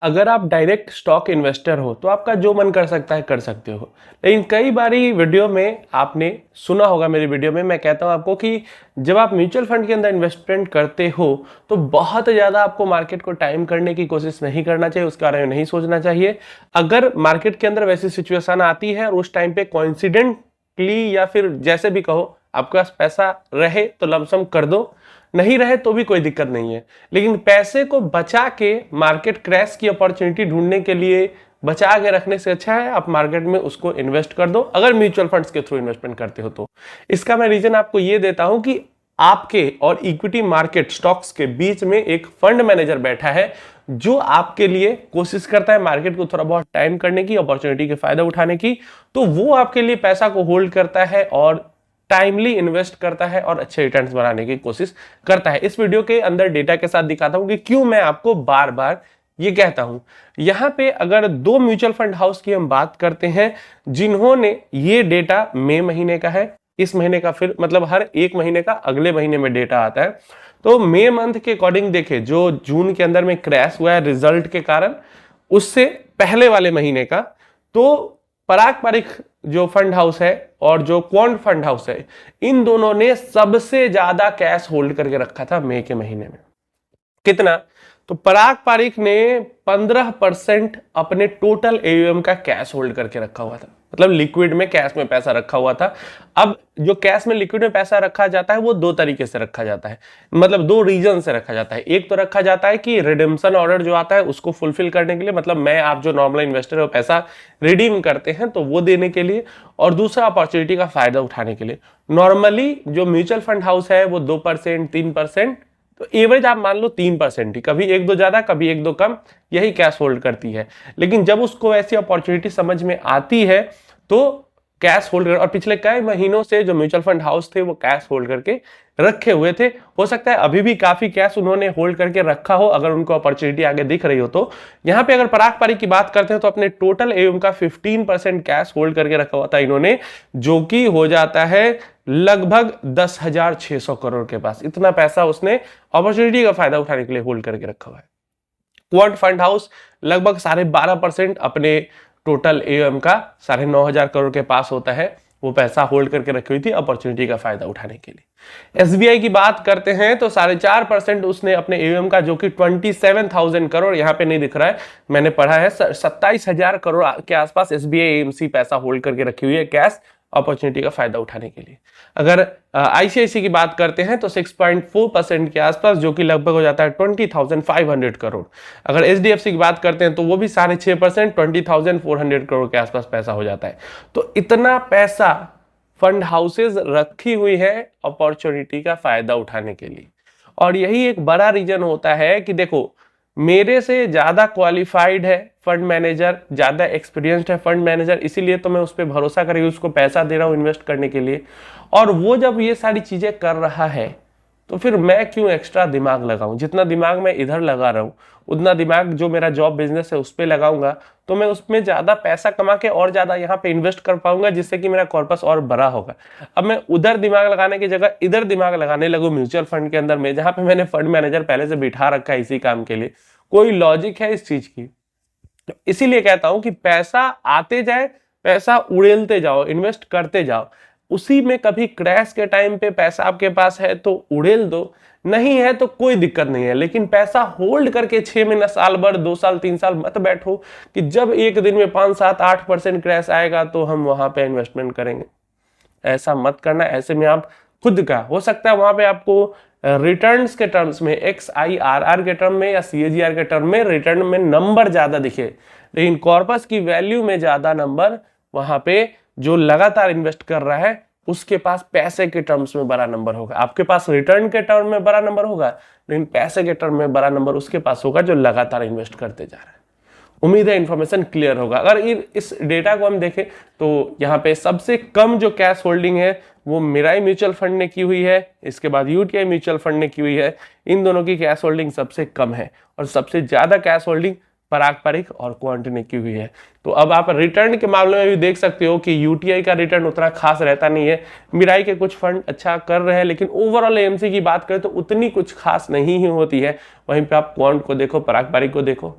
अगर आप direct stock investor हो तो आपका जो मन कर सकता है कर सकते हो, लेकिन कई बारी वीडियो में आपने सुना होगा, मेरी वीडियो में मैं कहता हूं आपको कि जब आप म्यूचुअल फंड के अंदर इन्वेस्टमेंट करते हो तो बहुत ज़्यादा आपको मार्केट को टाइम करने की कोशिश नहीं करना चाहिए, उसके बारे में नहीं सोचना चाहिए। अगर मार्केट के अंदर वैसी सिचुएशन आती है और उस टाइम पे कोइंसिडेंटली या फिर जैसे भी कहो आपके पास पैसा रहे तो लमसम कर दो, नहीं रहे तो भी कोई दिक्कत नहीं है। लेकिन पैसे को बचा के मार्केट क्रैश की अपॉर्चुनिटी ढूंढने के लिए बचा के रखने से अच्छा है आप मार्केट में उसको इन्वेस्ट कर दो, अगर म्यूचुअल फंड्स के थ्रू इन्वेस्टमेंट करते हो तो। इसका मैं रीजन आपको ये देता हूं कि आपके और इक्विटी मार्केट स्टॉक्स के बीच में एक फंड मैनेजर बैठा है जो आपके लिए कोशिश करता है मार्केट को थोड़ा बहुत टाइम करने की, अपॉर्चुनिटी के फायदा उठाने की। तो वो आपके लिए पैसा को होल्ड करता है और टाइमली इन्वेस्ट करता है और अच्छे रिटर्न्स बनाने की कोशिश करता है। इस वीडियो के अंदर डेटा के साथ दिखाता हूं कि क्यों मैं आपको बार बार ये कहता हूं। यहां पे अगर दो म्यूचुअल फंड हाउस की हम बात करते हैं जिन्होंने ये डेटा मई महीने का है, इस महीने का फिर मतलब हर एक महीने का अगले महीने में डेटा आता है। तो मई मंथ के अकॉर्डिंग देखे जो जून के अंदर में क्रैश हुआ है रिजल्ट के कारण, उससे पहले वाले महीने का, तो पराग पारिख जो फंड हाउस है और जो क्वांट फंड हाउस है, इन दोनों ने सबसे ज्यादा कैश होल्ड करके रखा था मई के महीने में। कितना? तो पराग पारिख ने 15% अपने टोटल एयूएम का कैश होल्ड करके रखा हुआ था, मतलब लिक्विड में कैश में पैसा रखा हुआ था। अब जो कैश में लिक्विड में पैसा रखा जाता है वो दो तरीके से रखा जाता है, मतलब दो रीजन से रखा जाता है। एक तो रखा जाता है कि रिडेम्पशन ऑर्डर जो आता है उसको फुलफिल करने के लिए, मतलब मैं आप जो नॉर्मल इन्वेस्टर है वो पैसा रिडीम करते हैं तो वो देने के लिए, और दूसरा अपॉर्चुनिटी का फायदा उठाने के लिए। नॉर्मली जो म्यूचुअल फंड हाउस है वो 2% 3%, तो एवरेज आप मान लो 3% ही, कभी एक दो ज्यादा कभी एक दो कम, यही कैश होल्ड करती है। लेकिन जब उसको ऐसी अपॉर्चुनिटी समझ में आती है तो कैश होल्ड कर, और पिछले कई महीनों से जो म्यूचुअल फंड हाउस थे वो कैश होल्ड करके रखे हुए थे। हो सकता है अभी भी काफी कैश उन्होंने होल्ड करके रखा हो अगर उनको अपॉर्चुनिटी आगे दिख रही हो तो। यहां पे अगर पराग पारिख की बात करते हैं तो अपने टोटल एयूएम का 15% कैश होल्ड करके रखा हुआ था इन्होंने, जो कि हो जाता है लगभग 10,600 करोड़ के पास। इतना पैसा उसने अपॉर्चुनिटी का फायदा उठाने के लिए होल्ड करके रखा हुआ है। क्वांट फंड हाउस लगभग 12.5% अपने टोटल एयूएम का 9,500 करोड़ के पास होता है, वो पैसा होल्ड करके रखी हुई थी अपॉर्चुनिटी का फायदा उठाने के लिए। एसबीआई की बात करते हैं तो 4.5% उसने अपने एयूएम का, जो कि 27,000 करोड़, यहाँ पे नहीं दिख रहा है, मैंने पढ़ा है 27,000 करोड़ के आसपास एसबीआई एएमसी पैसा होल्ड करके रखी हुई है कैश, अपॉर्चुनिटी का फायदा उठाने के लिए। अगर आईसीआईसी की बात करते हैं तो 6.4% के आसपास, जो कि लगभग हो जाता है 20,500 करोड़। अगर एचडीएफसी की बात करते हैं तो वो भी 6.5%, 20,400 करोड़ के आसपास पैसा हो जाता है। तो इतना पैसा फंड हाउसेज रखी हुई है अपॉर्चुनिटी का फायदा उठाने के लिए। और यही एक बड़ा रीजन होता है कि देखो मेरे से ज्यादा क्वालिफाइड है फंड मैनेजर, ज्यादा एक्सपीरियंस्ड है फंड मैनेजर, इसीलिए तो मैं उस पर भरोसा करके उसको पैसा दे रहा हूं इन्वेस्ट करने के लिए। और वो जब ये सारी चीजें कर रहा है तो फिर मैं क्यों एक्स्ट्रा दिमाग लगाऊं? जितना दिमाग मैं इधर लगा रहा हूं उतना दिमाग जो मेरा जॉब बिजनेस है उस पर लगाऊंगा तो मैं उसमें ज्यादा पैसा कमा के और ज्यादा यहाँ पे इन्वेस्ट कर पाऊंगा, जिससे कि मेरा कॉर्पस और बड़ा होगा। अब मैं उधर दिमाग लगाने की जगह इधर दिमाग लगाने लगूं म्यूचुअल फंड के अंदर में, जहां पे मैंने फंड मैनेजर पहले से बिठा रखा है इसी काम के लिए। कोई लॉजिक है इस चीज की? तो इसीलिए कहता हूं कि पैसा आते जाए, पैसा उड़ेलते जाओ, इन्वेस्ट करते जाओ, उसी में कभी क्रैश के टाइम पे पैसा आपके पास है तो उड़ेल दो, नहीं है तो कोई दिक्कत नहीं है। लेकिन पैसा होल्ड करके 6 महीना, साल भर, 2 साल 3 साल मत बैठो कि जब एक दिन में 5 7 8% क्रैश आएगा तो हम वहां पे इन्वेस्टमेंट करेंगे। ऐसा मत करना। ऐसे में आप खुद का, हो सकता है वहां पे आपको रिटर्न्स के टर्म्स में, XIRR के टर्म में या CAGR के टर्म में रिटर्न में नंबर ज्यादा दिखे, लेकिन कॉर्पस की वैल्यू में ज्यादा नंबर वहां पे जो लगातार इन्वेस्ट कर रहा है उसके पास पैसे के टर्म्स में बड़ा नंबर होगा। आपके पास रिटर्न के टर्म में बड़ा नंबर होगा, लेकिन पैसे के टर्म में बड़ा नंबर उसके पास होगा जो लगातार इन्वेस्ट करते जा रहा है। उम्मीद है इन्फॉर्मेशन क्लियर होगा। अगर इस डेटा को हम देखें तो यहाँ पे सबसे कम जो कैश होल्डिंग है वो मिराई म्यूचुअल फंड ने की हुई है, इसके बाद यूटीआई म्यूचुअल फंड ने की हुई है। इन दोनों की कैश होल्डिंग सबसे कम है और सबसे ज्यादा कैश होल्डिंग पराग पारिख और क्वांट ने की हुई है। तो अब आप रिटर्न के मामले में भी देख सकते हो कि यूटीआई का रिटर्न उतना खास रहता नहीं है, मिराई के कुछ फंड अच्छा कर रहे हैं, लेकिन ओवरऑल एएमसी की बात करें तो उतनी कुछ खास नहीं ही होती है। वहीं पे आप क्वांट को देखो, पराग पारिख को देखो,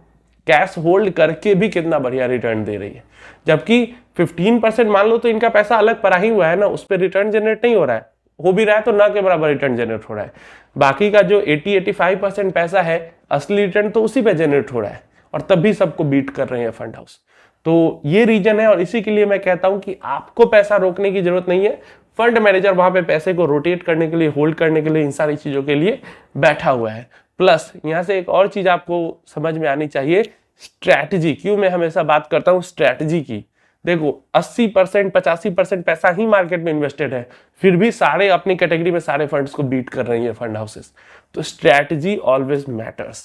कैश होल्ड करके भी कितना बढ़िया रिटर्न दे रही है। जबकि 15% मान लो तो इनका पैसा अलग पड़ा ही हुआ है ना, उस पर रिटर्न जनरेट नहीं हो रहा है, हो भी रहा है तो ना के बराबर रिटर्न जनरेट हो रहा है। बाकी का जो 80-85% पैसा है असली रिटर्न तो उसी पे जनरेट हो रहा है, और तब भी सबको बीट कर रहे हैं फंड हाउस। तो ये रीजन है, और इसी के लिए मैं कहता हूं कि आपको पैसा रोकने की जरूरत नहीं है। फंड मैनेजर वहां पे पैसे को रोटेट करने के लिए, होल्ड करने के लिए, इन सारी चीजों के लिए बैठा हुआ है। प्लस यहां से एक और चीज आपको समझ में आनी चाहिए, स्ट्रैटेजी। क्यों मैं हमेशा बात करता हूं स्ट्रैटेजी की। देखो 80% 85% पैसा ही मार्केट में इन्वेस्टेड है, फिर भी सारे अपनी कैटेगरी में सारे फंड्स को बीट कर रही है फंड हाउसेस। तो स्ट्रैटेजी ऑलवेज मैटर्स।